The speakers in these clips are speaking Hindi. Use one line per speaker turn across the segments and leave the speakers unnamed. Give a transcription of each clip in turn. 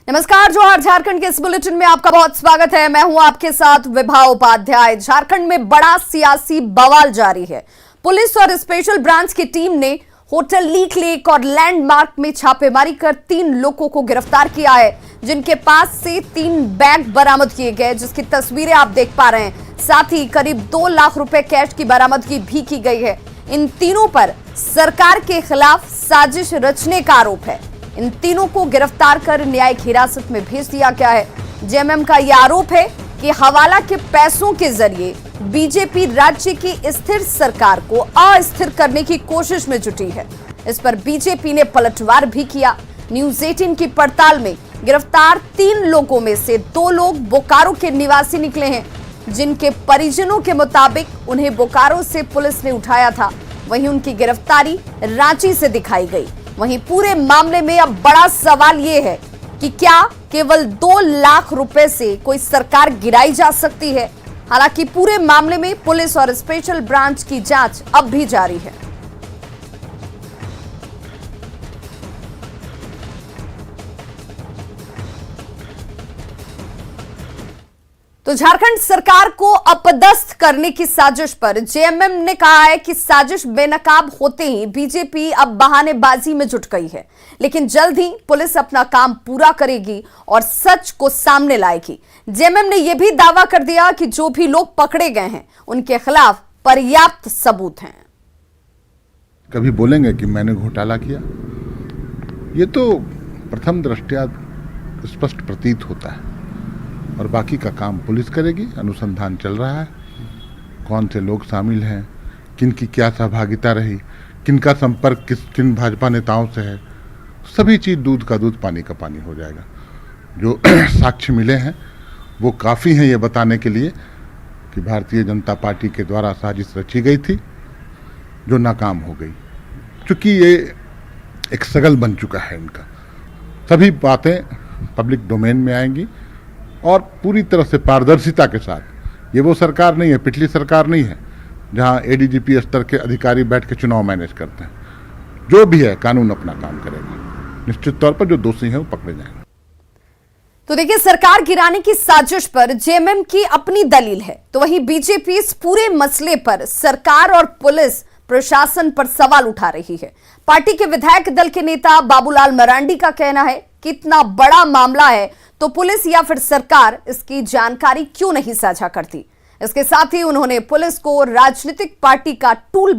नमस्कार, जोहार। झारखंड के इस बुलेटिन में आपका बहुत स्वागत है। मैं हूं आपके साथ विभा उपाध्याय। झारखंड में बड़ा सियासी बवाल जारी है। पुलिस और स्पेशल ब्रांच की टीम ने होटल लीक लेक और लैंडमार्क में छापेमारी कर 3 लोगों को गिरफ्तार किया है, जिनके पास से 3 बैग बरामद किए गए, जिसकी तस्वीरें आप देख पा रहे हैं। साथ ही करीब 2 लाख रुपए कैश की बरामदगी भी की गई है। इन तीनों पर सरकार के खिलाफ साजिश रचने का आरोप है। इन तीनों को गिरफ्तार कर न्यायिक हिरासत में भेज दिया गया है। जेएमएम का यह आरोप है कि हवाला के पैसों के जरिए बीजेपी राज्य की स्थिर सरकार को अस्थिर करने की कोशिश में जुटी है। इस पर बीजेपी ने पलटवार भी किया। न्यूज़ 18 की पड़ताल में गिरफ्तार 3 लोगों में से 2 लोग बोकारो के निवासी निकले हैं, जिनके परिजनों के मुताबिक उन्हें बोकारो से पुलिस ने उठाया था। वहीं उनकी गिरफ्तारी रांची से दिखाई गई। वहीं पूरे मामले में अब बड़ा सवाल यह है कि क्या केवल 2 लाख रुपए से कोई सरकार गिराई जा सकती है। हालांकि पूरे मामले में पुलिस और स्पेशल ब्रांच की जांच अब भी जारी है। तो झारखंड सरकार को अपदस्थ करने की साजिश पर जेएमएम ने कहा है कि साजिश बेनकाब होते ही बीजेपी अब बहानेबाजी में जुट गई है, लेकिन जल्द ही पुलिस अपना काम पूरा करेगी और सच को सामने लाएगी। जेएमएम ने यह भी दावा कर दिया कि जो भी लोग पकड़े गए हैं उनके खिलाफ पर्याप्त सबूत हैं।
कभी बोलेंगे कि मैंने घोटाला किया, ये तो प्रथम दृष्टया स्पष्ट प्रतीत होता है और बाकी का काम पुलिस करेगी। अनुसंधान चल रहा है, कौन से लोग शामिल हैं, किन की क्या सहभागिता रही, किन का संपर्क किन भाजपा नेताओं से है, सभी चीज़ दूध का दूध पानी का पानी हो जाएगा। जो साक्ष्य मिले हैं वो काफ़ी हैं ये बताने के लिए कि भारतीय जनता पार्टी के द्वारा साजिश रची गई थी जो नाकाम हो गई। चूँकि ये एक सगल बन चुका है इनका, सभी बातें पब्लिक डोमेन में आएंगी और पूरी तरह से पारदर्शिता के साथ। ये वो सरकार नहीं है, पिछली सरकार नहीं है जहां एडीजीपी स्तर के अधिकारी बैठ के चुनाव मैनेज करते हैं। जो भी है कानून अपना काम करेगा। निश्चित तौर पर जो दोषी हैं वो पकड़े जाएंगे।
तो देखिए, सरकार गिराने की साजिश पर जेएमएम की अपनी दलील है, तो वहीं बीजेपी इस पूरे मसले पर सरकार और पुलिस प्रशासन पर सवाल उठा रही है। पार्टी के विधायक दल के नेता बाबूलाल मरांडी का कहना है कि इतना बड़ा मामला है तो पुलिस या फिर सरकार इसकी जानकारी क्यों नहीं साझा करती। इसके साथ ही उन्होंने पुलिस को राजनीतिक पार्टी का टूल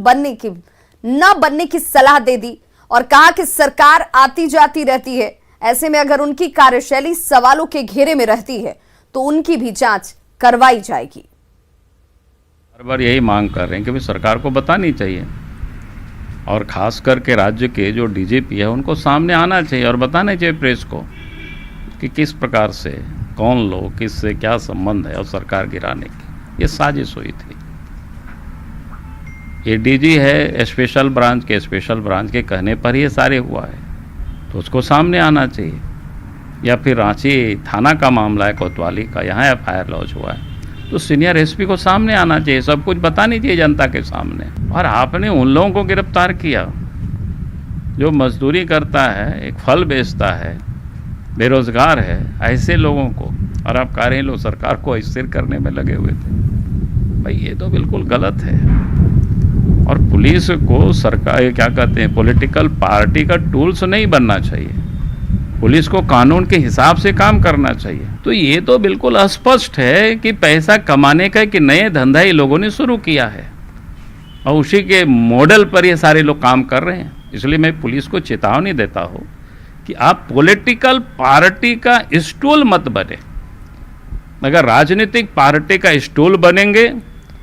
न बनने की सलाह दे दी और कहा कि सरकार आती जाती रहती है, ऐसे में अगर उनकी कार्यशैली सवालों के घेरे में रहती है तो उनकी भी जांच करवाई जाएगी।
हर बार यही मांग कर रहे हैं कि भाई सरकार को बतानी चाहिए और खास करके राज्य के जो डीजीपी है उनको सामने आना चाहिए और बताना चाहिए प्रेस को कि किस प्रकार से कौन लोग किससे क्या संबंध है और सरकार गिराने की ये साजिश हुई थी। ये डीजी है स्पेशल ब्रांच के कहने पर ये सारे हुआ है, तो उसको सामने आना चाहिए। या फिर रांची थाना का मामला है कोतवाली का, यहाँ एफआईआर लॉन्च हुआ है, तो सीनियर एसपी को सामने आना चाहिए, सब कुछ बतानी चाहिए जनता के सामने। और आपने उन लोगों को गिरफ्तार किया जो मजदूरी करता है, एक फल बेचता है, बेरोजगार है, ऐसे लोगों को, और आप कह रहे हैं लोग सरकार को अस्थिर करने में लगे हुए थे। भाई ये तो बिल्कुल गलत है। और पुलिस को सरकार क्या कहते हैं पॉलिटिकल पार्टी का टूल्स नहीं बनना चाहिए, पुलिस को कानून के हिसाब से काम करना चाहिए। तो ये तो बिल्कुल स्पष्ट है कि पैसा कमाने का कि नए धंधा ये लोगों ने शुरू किया है और उसी के मॉडल पर ये सारे लोग काम कर रहे हैं। इसलिए मैं पुलिस को चेतावनी देता हूँ कि आप पॉलिटिकल पार्टी का स्टूल मत बने। अगर राजनीतिक पार्टी का स्टूल बनेंगे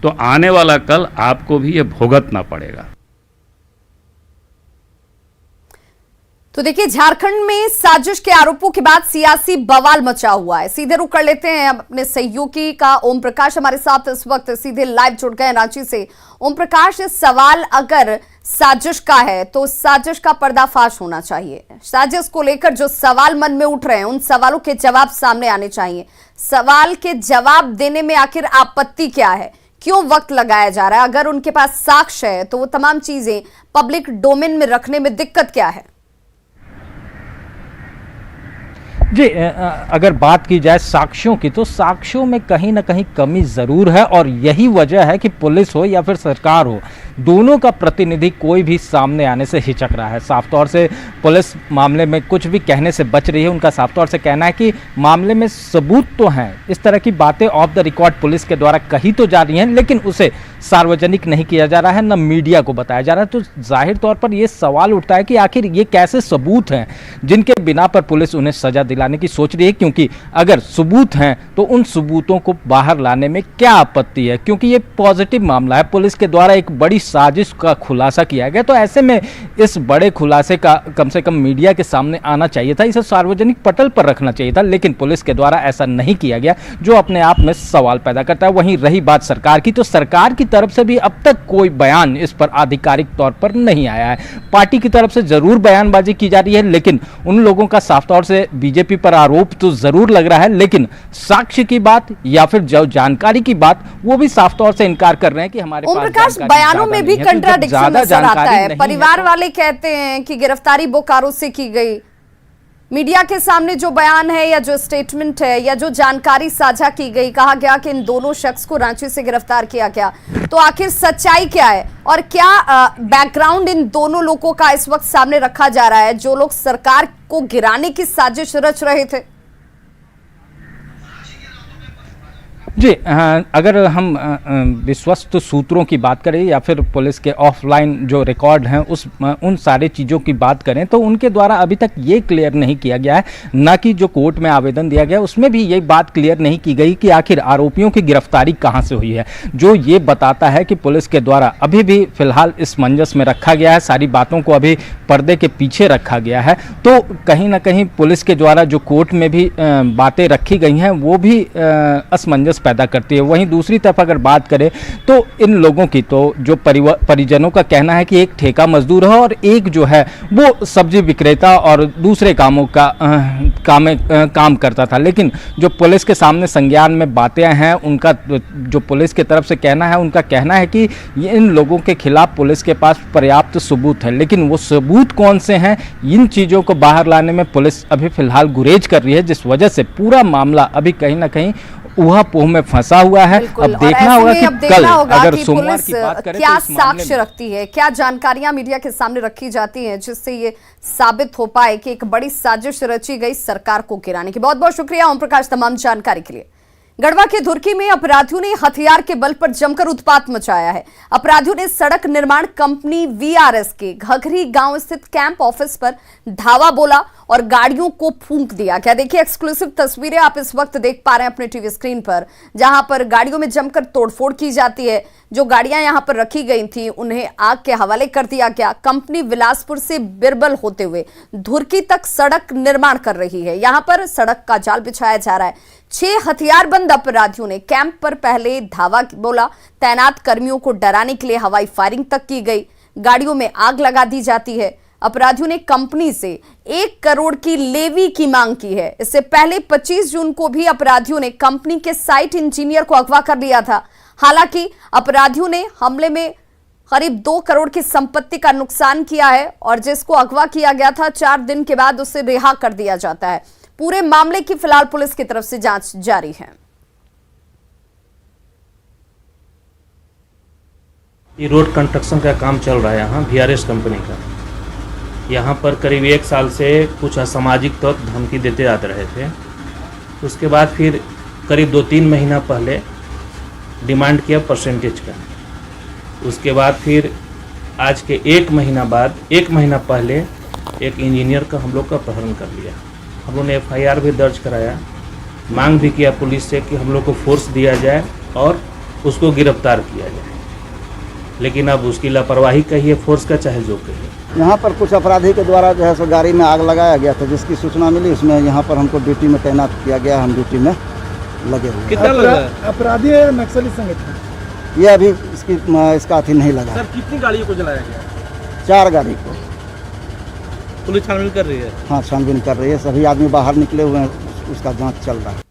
तो आने वाला कल आपको भी ये भुगतना पड़ेगा।
तो देखिए, झारखंड में साजिश के आरोपों के बाद सियासी बवाल मचा हुआ है। सीधे रुख कर लेते हैं अपने सहयोगी का ओम प्रकाश हमारे साथ इस वक्त सीधे लाइव जुड़ गए रांची से। ओम प्रकाश, सवाल अगर साजिश का है तो साजिश का पर्दाफाश होना चाहिए। साजिश को लेकर जो सवाल मन में उठ रहे हैं उन सवालों के जवाब सामने आने चाहिए। सवाल के जवाब देने में आखिर आपत्ति क्या है, क्यों वक्त लगाया जा रहा है? अगर उनके पास साक्ष्य है तो वो तमाम चीजें पब्लिक डोमेन में रखने में दिक्कत क्या है?
जी, अगर बात की जाए साक्ष्यों की, तो साक्ष्यों में कहीं ना कहीं कमी ज़रूर है और यही वजह है कि पुलिस हो या फिर सरकार हो, दोनों का प्रतिनिधि कोई भी सामने आने से हिचक रहा है। साफ तौर से पुलिस मामले में कुछ भी कहने से बच रही है। उनका साफ तौर से कहना है कि मामले में सबूत तो हैं, इस तरह की बातें ऑफ द रिकॉर्ड पुलिस के द्वारा कही तो जा रही हैं, लेकिन उसे सार्वजनिक नहीं किया जा रहा है, न मीडिया को बताया जा रहा है। तो जाहिर तौर पर यह सवाल उठता है कि आखिर ये कैसे सबूत हैं जिनके बिना पर पुलिस उन्हें सजा दिलाने की सोच रही है, क्योंकि अगर सबूत हैं तो उन सबूतों को बाहर लाने में क्या आपत्ति है, क्योंकि ये पॉजिटिव मामला है। पुलिस के द्वारा एक बड़ी साजिश का खुलासा किया गया, तो ऐसे में इस बड़े खुलासे का कम से कम मीडिया के सामने आना चाहिए था, इसे सार्वजनिक पटल पर रखना चाहिए था, लेकिन पुलिस के द्वारा ऐसा नहीं किया गया, जो अपने आप में सवाल पैदा करता है। वहीं रही बात सरकार की, तो सरकार की तरफ से भी अब तक कोई बयान इस पर आधिकारिक तौर पर नहीं आया है। पार्टी की तरफ से जरूर बयानबाजी की जा रही है, लेकिन उन लोगों का साफ तौर से बीजेपी पर आरोप तो जरूर लग रहा है, लेकिन साक्ष्य की बात या फिर जो जानकारी की बात, वो भी साफ तौर से इनकार कर रहे हैं कि हमारे
ओम
पास
प्रकाश, बयानों में भी कंट्राडिक्शन नजर आता है। परिवार वाले कहते हैं कि गिरफ्तारी बोकारो से की गई, मीडिया के सामने जो बयान है या जो स्टेटमेंट है या जो जानकारी साझा की गई, कहा गया कि इन दोनों शख्स को रांची से गिरफ्तार किया गया, तो आखिर सच्चाई क्या है और क्या बैकग्राउंड इन दोनों लोगों का इस वक्त सामने रखा जा रहा है, जो लोग सरकार को गिराने की साजिश रच रहे थे?
जी, अगर हम विश्वस्त सूत्रों की बात करें या फिर पुलिस के ऑफलाइन जो रिकॉर्ड हैं उन सारे चीज़ों की बात करें, तो उनके द्वारा अभी तक ये क्लियर नहीं किया गया है, ना कि जो कोर्ट में आवेदन दिया गया उसमें भी ये बात क्लियर नहीं की गई कि आखिर आरोपियों की गिरफ्तारी कहाँ से हुई है। जो ये बताता है कि पुलिस के द्वारा अभी भी फिलहाल इस मंजस में रखा गया है, सारी बातों को अभी पर्दे के पीछे रखा गया है, तो कहीं ना कहीं पुलिस के द्वारा जो कोर्ट में भी बातें रखी गई हैं वो भी असमंजस पैदा करती है। वहीं दूसरी तरफ अगर बात करें तो इन लोगों की, तो जो परिजनों का कहना है कि एक ठेका मजदूर है और एक जो है वो सब्जी विक्रेता और दूसरे कामों का काम करता था, लेकिन जो पुलिस के सामने संज्ञान में बातें हैं, उनका जो पुलिस की तरफ से कहना है, उनका कहना है कि इन लोगों के खिलाफ पुलिस के पास पर्याप्त सबूत है, लेकिन वो सबूत कौन से हैं, इन चीज़ों को बाहर लाने में पुलिस अभी फिलहाल गुरेज कर रही है, जिस वजह से पूरा मामला अभी कहीं ना कहीं ऊहापोह में फंसा हुआ है। अब देखना होगा कि कल अगर सोमवार की बात करें
क्या
तो
साक्ष्य रखती है, क्या जानकारियां मीडिया के सामने रखी जाती हैं जिससे ये साबित हो पाए कि एक बड़ी साजिश रची गई सरकार को गिराने की। बहुत बहुत शुक्रिया ओम प्रकाश तमाम जानकारी के लिए। गढ़वा के धुरकी में अपराधियों ने हथियार के बल पर जमकर उत्पात मचाया है। अपराधियों ने सड़क निर्माण कंपनी वीआरएस के घघरी गांव स्थित कैंप ऑफिस पर धावा बोला और गाड़ियों को फूंक दिया। क्या देखिए एक्सक्लूसिव तस्वीरें आप इस वक्त देख पा रहे हैं अपने टीवी स्क्रीन पर, जहां पर गाड़ियों में जमकर तोड़फोड़ की जाती है। जो गाड़ियां यहां पर रखी गई थी उन्हें आग के हवाले कर दिया गया। कंपनी बिलासपुर से बिरबल होते हुए धुरकी तक सड़क निर्माण कर रही है। यहां पर सड़क का जाल बिछाया जा रहा है। 6 हथियारबंद अपराधियों ने कैंप पर पहले धावा बोला, तैनात कर्मियों को डराने के लिए हवाई फायरिंग तक की गई। गाड़ियों में आग लगा दी जाती है। अपराधियों ने कंपनी से 1 करोड़ की लेवी की मांग की है। इससे पहले 25 जून को भी अपराधियों ने कंपनी के साइट इंजीनियर को अगवा कर लिया था। हालांकि अपराधियों ने हमले में करीब 2 करोड़ की संपत्ति का नुकसान किया है और जिसको अगवा किया गया था 4 दिन के बाद उसे रिहा कर दिया जाता है। पूरे मामले की फिलहाल पुलिस की तरफ से जांच जारी है।
ये रोड कंस्ट्रक्शन का काम चल रहा है यहाँ वीआरएस कंपनी का। यहाँ पर करीब 1 साल से कुछ असामाजिक तत्व धमकी देते आते रहे थे। उसके बाद फिर करीब 2-3 महीना पहले डिमांड किया परसेंटेज का। उसके बाद फिर आज के 1 महीना बाद 1 महीना पहले एक इंजीनियर का हम लोग का अपहरण कर लिया। हम लोग ने FIR भी दर्ज कराया, मांग भी किया पुलिस से कि हम लोग को फोर्स दिया जाए और उसको गिरफ्तार किया जाए, लेकिन अब उसकी लापरवाही कहिए, फोर्स का चाहे जो कहिए।
यहाँ पर कुछ अपराधी के द्वारा जो है सो गाड़ी में आग लगाया गया था, जिसकी सूचना मिली उसमें यहाँ पर हमको ड्यूटी में तैनात किया गया। हम ड्यूटी में लगे हुए।
कितना लगा? अपराधी है या नक्सली संगठन?
ये अभी इसका अथी नहीं लगा।
सर कितनी गाड़ियों को जलाया गया?
4 गाड़ी को।
पुलिस छानबीन कर रही है?
हाँ, छानबीन कर रही है। सभी आदमी बाहर निकले हुए हैं, उसका जाँच चल रहा है।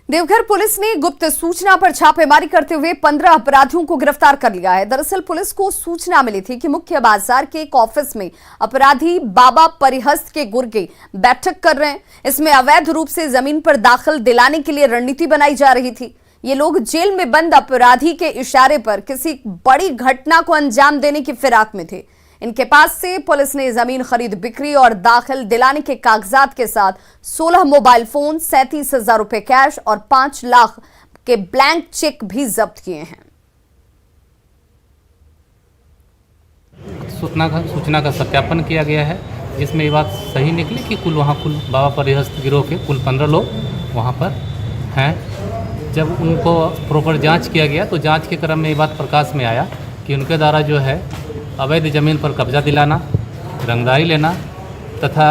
देवघर पुलिस ने गुप्त सूचना पर छापेमारी करते हुए 15 अपराधियों को गिरफ्तार कर लिया है। दरअसल पुलिस को सूचना मिली थी कि मुख्य बाजार के एक ऑफिस में अपराधी बाबा परिहस्त के गुर्गे बैठक कर रहे हैं। इसमें अवैध रूप से जमीन पर दाखिल दिलाने के लिए रणनीति बनाई जा रही थी। ये लोग जेल में बंद अपराधी के इशारे पर किसी बड़ी घटना को अंजाम देने की फिराक में थे। इनके पास से पुलिस ने जमीन खरीद बिक्री और दाखिल दिलाने के कागजात के साथ 16 मोबाइल फोन, 37,000 रुपए कैश और 5 लाख के ब्लैंक चेक भी जब्त किए हैं।
सूचना का सत्यापन किया गया है, जिसमें ये बात सही निकली कि कुल बाबा परिहस्त गिरोह के कुल 15 लोग वहाँ पर हैं। जब उनको प्रॉपर जांच किया गया तो जांच के क्रम में ये बात प्रकाश में आया कि उनके द्वारा जो है अवैध ज़मीन पर कब्जा दिलाना, रंगदारी लेना तथा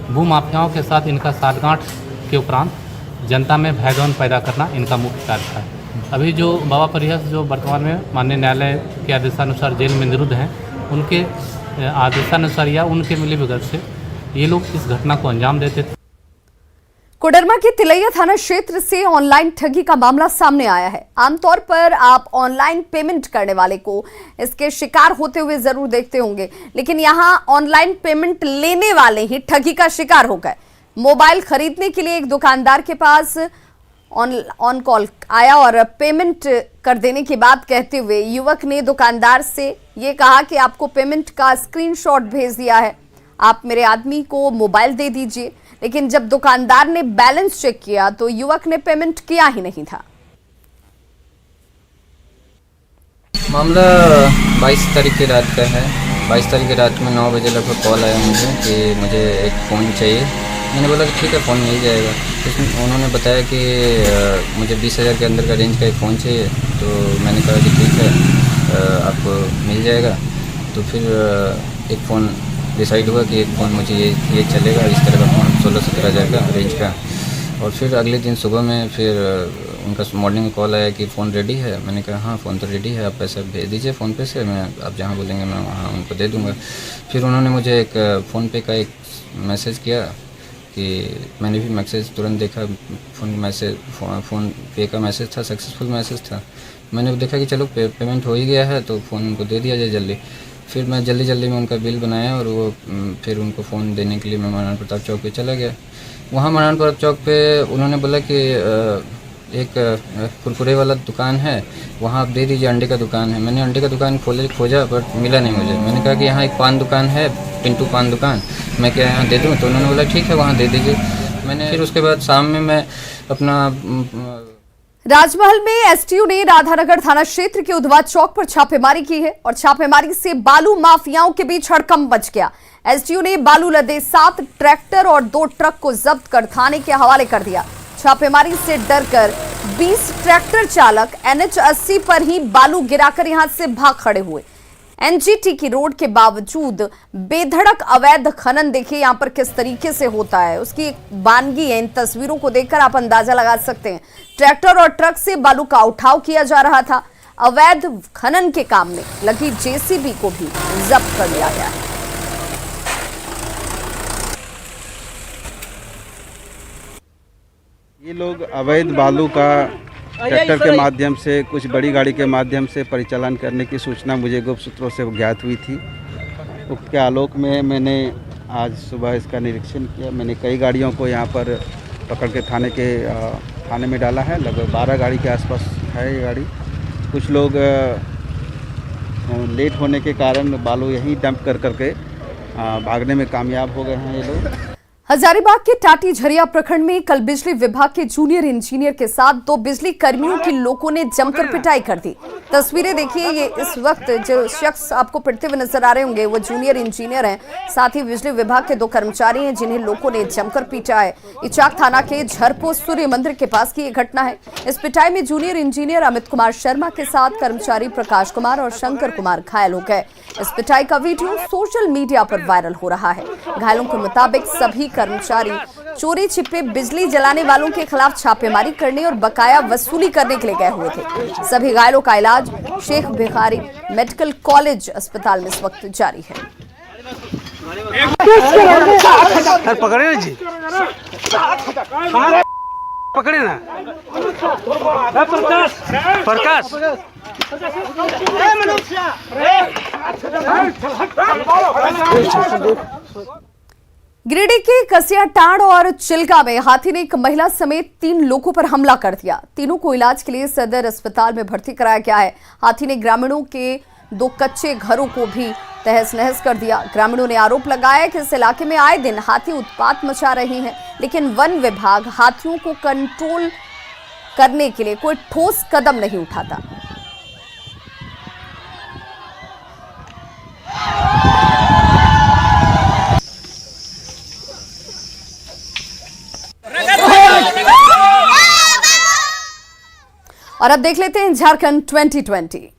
भूमाफियाओं के साथ इनका साठगांठ के उपरांत जनता में भयभ्रम पैदा करना इनका मुख्य कार्य था। अभी जो बाबा परिहस्त जो वर्तमान में माननीय न्यायालय के आदेशानुसार जेल में निरुद्ध हैं, उनके आदेशानुसार या उनके मिलीभगत से ये लोग इस घटना को अंजाम देते थे।
कोडरमा के तिलैया थाना क्षेत्र से ऑनलाइन ठगी का मामला सामने आया है। आमतौर पर आप ऑनलाइन पेमेंट करने वाले को इसके शिकार होते हुए जरूर देखते होंगे, लेकिन यहां ऑनलाइन पेमेंट लेने वाले ही ठगी का शिकार हो गए। मोबाइल खरीदने के लिए एक दुकानदार के पास ऑन कॉल आया और पेमेंट कर देने की बात कहते हुए युवक ने दुकानदार से ये कहा कि आपको पेमेंट का स्क्रीनशॉट भेज दिया है, आप मेरे आदमी को मोबाइल दे दीजिए। लेकिन जब दुकानदार ने बैलेंस चेक किया तो युवक ने पेमेंट किया ही नहीं था।
मामला 22 तारीख की रात का है। 22 तारीख की रात में 9 बजे लगभग कॉल आया मुझे कि मुझे एक फ़ोन चाहिए। मैंने बोला कि ठीक है, फ़ोन मिल जाएगा। उसमें उन्होंने बताया कि मुझे 20,000 के अंदर का रेंज का एक फ़ोन चाहिए। तो मैंने कहा कि ठीक है, आपको मिल जाएगा। तो फिर एक फ़ोन डिसाइड हुआ कि एक फ़ोन मुझे ये चलेगा, इस तरह का फ़ोन 16-17 हज़ार का रेंज का। और फिर अगले दिन सुबह में फिर उनका मॉर्निंग में कॉल आया कि फ़ोन रेडी है। मैंने कहा हाँ, फ़ोन तो रेडी है, आप पैसा भेज दीजिए फ़ोन पे से, मैं आप जहाँ बोलेंगे मैं वहाँ उनको दे दूँगा। फिर उन्होंने मुझे एक फ़ोन पे का एक मैसेज किया कि मैंने भी मैसेज तुरंत देखा, फ़ोन पे का मैसेज था, सक्सेसफुल मैसेज था। मैंने देखा कि चलो पेमेंट हो ही गया है तो फ़ोन उनको दे दिया जाए जल्दी। फिर मैं जल्दी में उनका बिल बनाया और वो फिर उनको फ़ोन देने के लिए मैं महाराणा प्रताप चौक पे चला गया। वहाँ महाराणा प्रताप चौक पे उन्होंने बोला कि एक कुरकुरे वाला दुकान है, वहाँ आप दे दीजिए, अंडे का दुकान है। मैंने अंडे का दुकान खोजा पर मिला नहीं मुझे। मैंने कहा कि यहाँ एक पान दुकान है, पिंटू पान दुकान, मैं क्या यहाँ दे दूँ? तो उन्होंने बोला ठीक है, वहाँ दे दीजिए। मैंने फिर उसके बाद शाम में मैं अपना
राजमहल में एसटीओ ने राधानगर थाना क्षेत्र के उधवा चौक पर छापेमारी की है और छापेमारी से बालू माफियाओं के बीच हड़कंप मच गया। एसटीओ ने बालू लदे 7 ट्रैक्टर और 2 ट्रक को जब्त कर थाने के हवाले कर दिया। छापेमारी से डरकर 20 ट्रैक्टर चालक NH 80 पर ही बालू गिराकर यहां से भाग खड़े हुए। एनजीटी की रोड के बावजूद बेधड़क अवैध खनन देखिए यहां पर किस तरीके से होता है, उसकी एक वानगी है। इन तस्वीरों को देखकर आप अंदाजा लगा सकते हैं। ट्रैक्टर और ट्रक से बालू का उठाव किया जा रहा था। अवैध खनन के काम में लगी जेसीबी को भी जब्त कर लिया गया है।
ये लोग अवैध बालू का ट्रैक्टर के माध्यम से, कुछ बड़ी गाड़ी के माध्यम से परिचालन करने की सूचना मुझे गुप्त सूत्रों से ज्ञात हुई थी। उसके आलोक में मैंने आज सुबह इसका निरीक्षण किया। मैंने कई गाड़ियों को यहाँ पर पकड़ के थाने में डाला है। लगभग 12 गाड़ी के आसपास है ये गाड़ी। कुछ लोग लेट होने के कारण बालू यहीं डंप करके भागने में कामयाब हो गए हैं ये लोग।
हजारीबाग के टाटी झरिया प्रखंड में कल बिजली विभाग के जूनियर इंजीनियर के साथ 2 बिजली कर्मियों की लोगों ने जमकर पिटाई कर दी। तस्वीरें देखिए, ये इस वक्त जो शख्स आपको पिटते हुए नजर आ रहे होंगे वो जूनियर इंजीनियर हैं, साथ ही बिजली विभाग के 2 कर्मचारी हैं जिन्हें लोगों ने जमकर पीटा है। इचाक थाना के झरपो सूर्य मंदिर के पास की ये घटना है। इस पिटाई में जूनियर इंजीनियर अमित कुमार शर्मा के साथ कर्मचारी प्रकाश कुमार और शंकर कुमार घायल हो गए। इस पिटाई का वीडियो सोशल मीडिया पर वायरल हो रहा है। घायलों के मुताबिक सभी कर्मचारी चोरी छिपे बिजली जलाने वालों के खिलाफ छापेमारी करने और बकाया वसूली करने के लिए गए हुए थे। सभी घायलों का इलाज शेख भिखारी मेडिकल कॉलेज अस्पताल में इस वक्त जारी है।
पकड़े जी पकड़े ना प्रकाश
गिरिडीह के कसियाटांड और चिल्का में हाथी ने एक महिला समेत 3 लोगों पर हमला कर दिया। तीनों को इलाज के लिए सदर अस्पताल में भर्ती कराया गया है। हाथी ने ग्रामीणों के 2 कच्चे घरों को भी तहस नहस कर दिया। ग्रामीणों ने आरोप लगाया कि इस इलाके में आए दिन हाथी उत्पात मचा रहे हैं, लेकिन वन विभाग हाथियों को कंट्रोल करने के लिए कोई ठोस कदम नहीं उठाता। और अब देख लेते हैं झारखंड 2020।